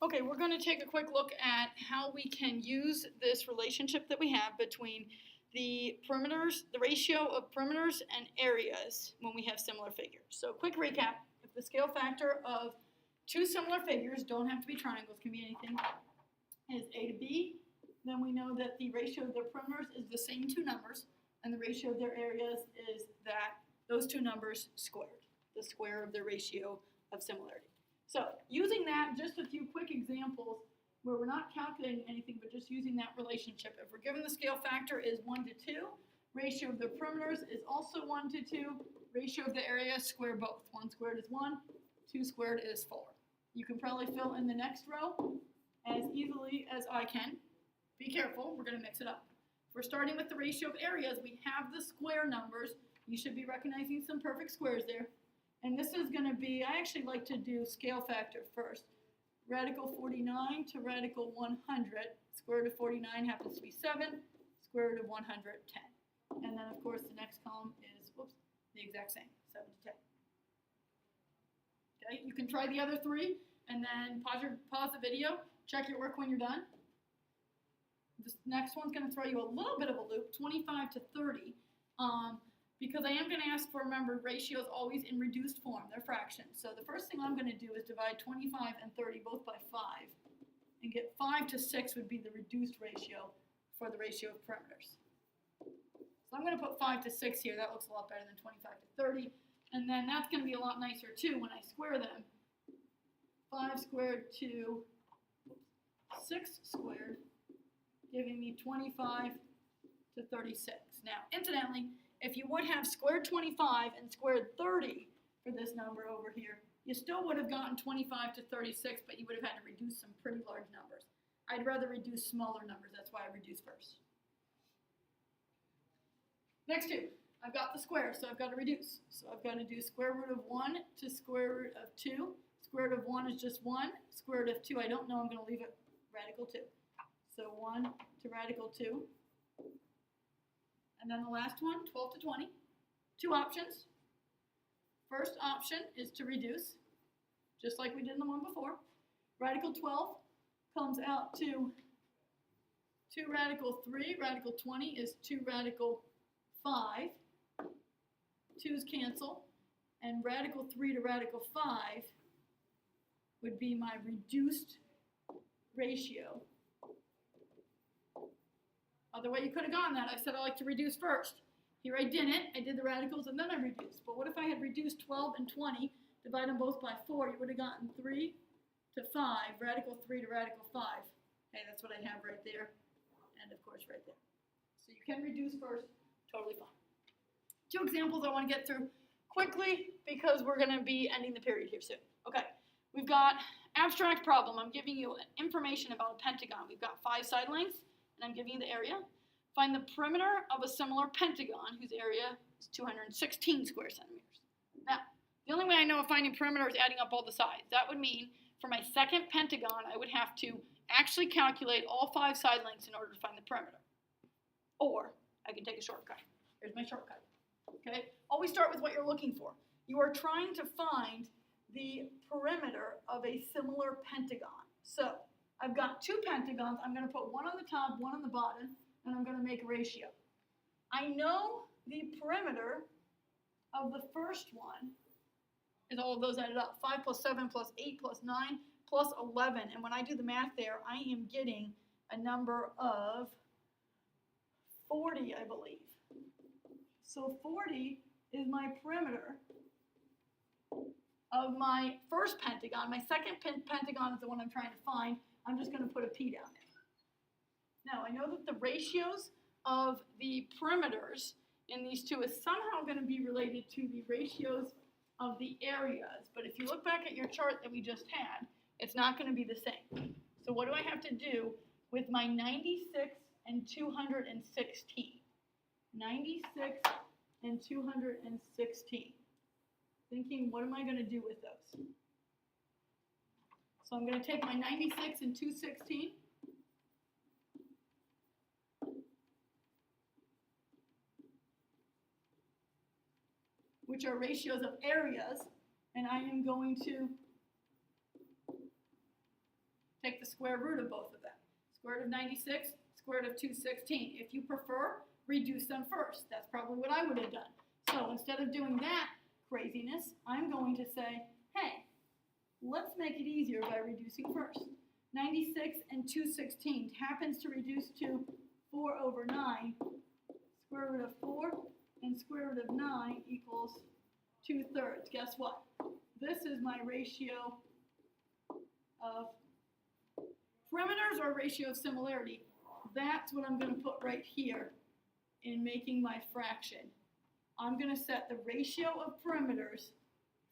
Okay, we're going to take a quick look at how we can use this relationship that we have between the perimeters, the ratio of perimeters and areas when we have similar figures. So quick recap, if the scale factor of two similar figures, don't have to be triangles, can be anything, is A to B, then we know that the ratio of their perimeters is the same two numbers, and the ratio of their areas is that those two numbers squared, the square of their ratio of similarity. So using that, just a few quick examples where we're not calculating anything, but just using that relationship. If we're given the scale factor is 1 to 2, ratio of the perimeters is also 1 to 2, ratio of the area, square both. 1 squared is 1, 2 squared is 4. You can probably fill in the next row as easily as I can. Be careful, we're going to mix it up. If we're starting with the ratio of areas, we have the square numbers. You should be recognizing some perfect squares there. And this is going to be, I actually like to do scale factor first. Radical 49 to radical 100. Square root of 49 happens to be 7. Square root of 100, 10. And then, of course, the next column is, whoops, the exact same, 7 to 10. Okay, you can try the other three, and then pause the video, check your work when you're done. This next one's going to throw you a little bit of a loop, 25 to 30. Because I am going to ask for, remember, ratios always in reduced form. They're fractions. So the first thing I'm going to do is divide 25 and 30 both by 5. And get 5 to 6 would be the reduced ratio for the ratio of perimeters. So I'm going to put 5 to 6 here. That looks a lot better than 25 to 30. And then that's going to be a lot nicer, too, when I square them. 5 squared to 6 squared, giving me 25 to 36. Now, incidentally, if you would have squared 25 and squared 30 for this number over here, you still would have gotten 25 to 36, but you would have had to reduce some pretty large numbers. I'd rather reduce smaller numbers. That's why I reduce first. Next two, I've got the square, so I've got to reduce. So I've got to do square root of 1 to square root of 2. Square root of 1 is just 1. Square root of 2, I don't know. I'm going to leave it radical 2. So 1 to radical 2. And then the last one, 12 to 20. Two options. First option is to reduce, just like we did in the one before. Radical 12 comes out to 2 radical 3. Radical 20 is 2 radical 5. 2's cancel. And radical 3 to radical 5 would be my reduced ratio. Other way you could have gone that, I said I like to reduce first. Here I didn't. I did the radicals and then I reduced. But what if I had reduced 12 and 20, divide them both by 4, you would have gotten 3 to 5, radical 3 to radical 5. Okay, that's what I have right there, and of course right there. So you can reduce first, totally fine. Two examples I want to get through quickly because we're going to be ending the period here soon. Okay, we've got abstract problem. I'm giving you information about a pentagon. We've got 5 side lengths. And I'm giving you the area. Find the perimeter of a similar pentagon whose area is 216 square centimeters. Now, the only way I know of finding perimeter is adding up all the sides. That would mean for my second pentagon, I would have to actually calculate all 5 side lengths in order to find the perimeter. Or I can take a shortcut. Here's my shortcut. Okay? Always start with what you're looking for. You are trying to find the perimeter of a similar pentagon. So I've got 2 pentagons. I'm going to put one on the top, one on the bottom, and I'm going to make a ratio. I know the perimeter of the first one is all of those added up. 5 plus 7 plus 8 plus 9 plus 11. And when I do the math there, I am getting a number of 40, I believe. So 40 is my perimeter of my first pentagon. My second pentagon is the one I'm trying to find. I'm just going to put a P down there. Now, I know that the ratios of the perimeters in these two is somehow going to be related to the ratios of the areas. But if you look back at your chart that we just had, it's not going to be the same. So what do I have to do with my 96 and 216? 96 and 216. Thinking, what am I going to do with those? So I'm going to take my 96 and 216, which are ratios of areas, and I am going to the square root of both of them. Square root of 96, square root of 216. If you prefer, reduce them first. That's probably what I would have done. So instead of doing that craziness, I'm going to say, hey, let's make it easier by reducing first. 96 and 216 happens to reduce to 4 over 9. Square root of 4 and square root of 9 equals 2/3. Guess what? This is my ratio of perimeters or ratio of similarity. That's what I'm going to put right here in making my fraction. I'm going to set the ratio of perimeters,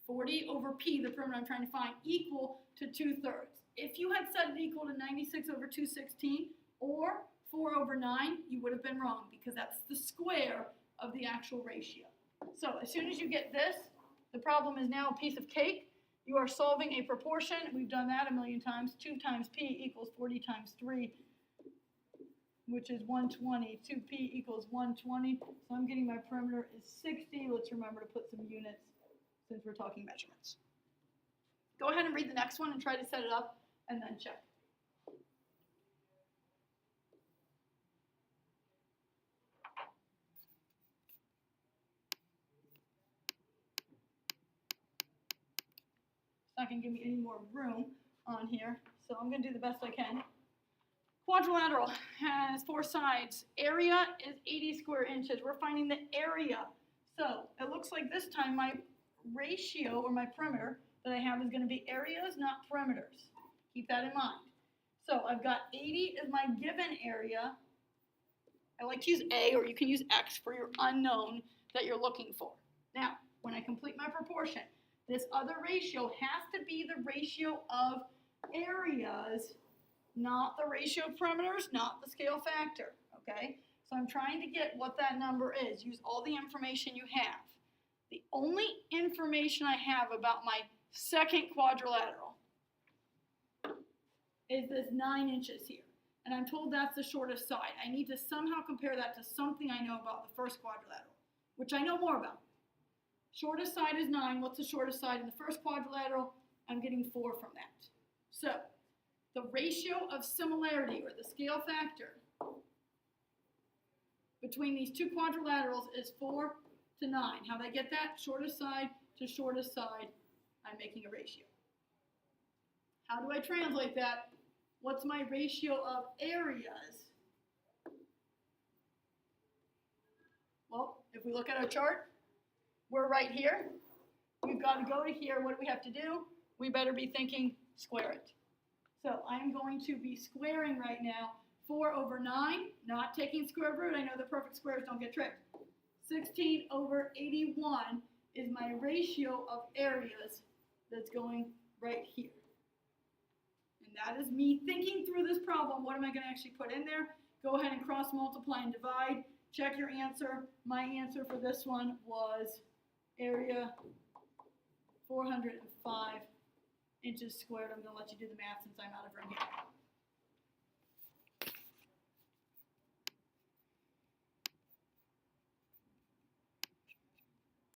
40 over p, the perimeter I'm trying to find, equal to 2/3. If you had set it equal to 96 over 216 or 4 over 9, you would have been wrong because that's the square of the actual ratio. So as soon as you get this, the problem is now a piece of cake. You are solving a proportion. We've done that a million times. 2 times p equals 40 times 3, which is 120. 2p equals 120. So I'm getting my perimeter is 60. Let's remember to put some units since we're talking measurements. Go ahead and read the next one and try to set it up and then check. It's not going to give me any more room on here, so I'm going to do the best I can. Quadrilateral has 4 sides. Area is 80 square inches. We're finding the area. So it looks like this time my ratio or my perimeter that I have is going to be areas, not perimeters. Keep that in mind. So I've got 80 as my given area. I like to use A, or you can use X for your unknown that you're looking for. Now, when I complete my proportion, this other ratio has to be the ratio of areas, not the ratio of perimeters, not the scale factor, okay? So I'm trying to get what that number is. Use all the information you have. The only information I have about my second quadrilateral is this 9 inches here. And I'm told that's the shortest side. I need to somehow compare that to something I know about the first quadrilateral, which I know more about. Shortest side is 9. What's the shortest side in the first quadrilateral? I'm getting 4 from that. So the ratio of similarity, or the scale factor, between these two quadrilaterals is 4 to 9. How'd I get that? Shortest side to shortest side, I'm making a ratio. How do I translate that? What's my ratio of areas? Well, if we look at our chart, we're right here. We've got to go to here. What do we have to do? We better be thinking square it. So I'm going to be squaring right now 4 over 9, not taking square root. I know the perfect squares don't get tricked. 16 over 81 is my ratio of areas that's going right here. And that is me thinking through this problem. What am I going to actually put in there? Go ahead and cross multiply and divide. Check your answer. My answer for this one was area 405 inches squared. I'm going to let you do the math since I'm out of room here.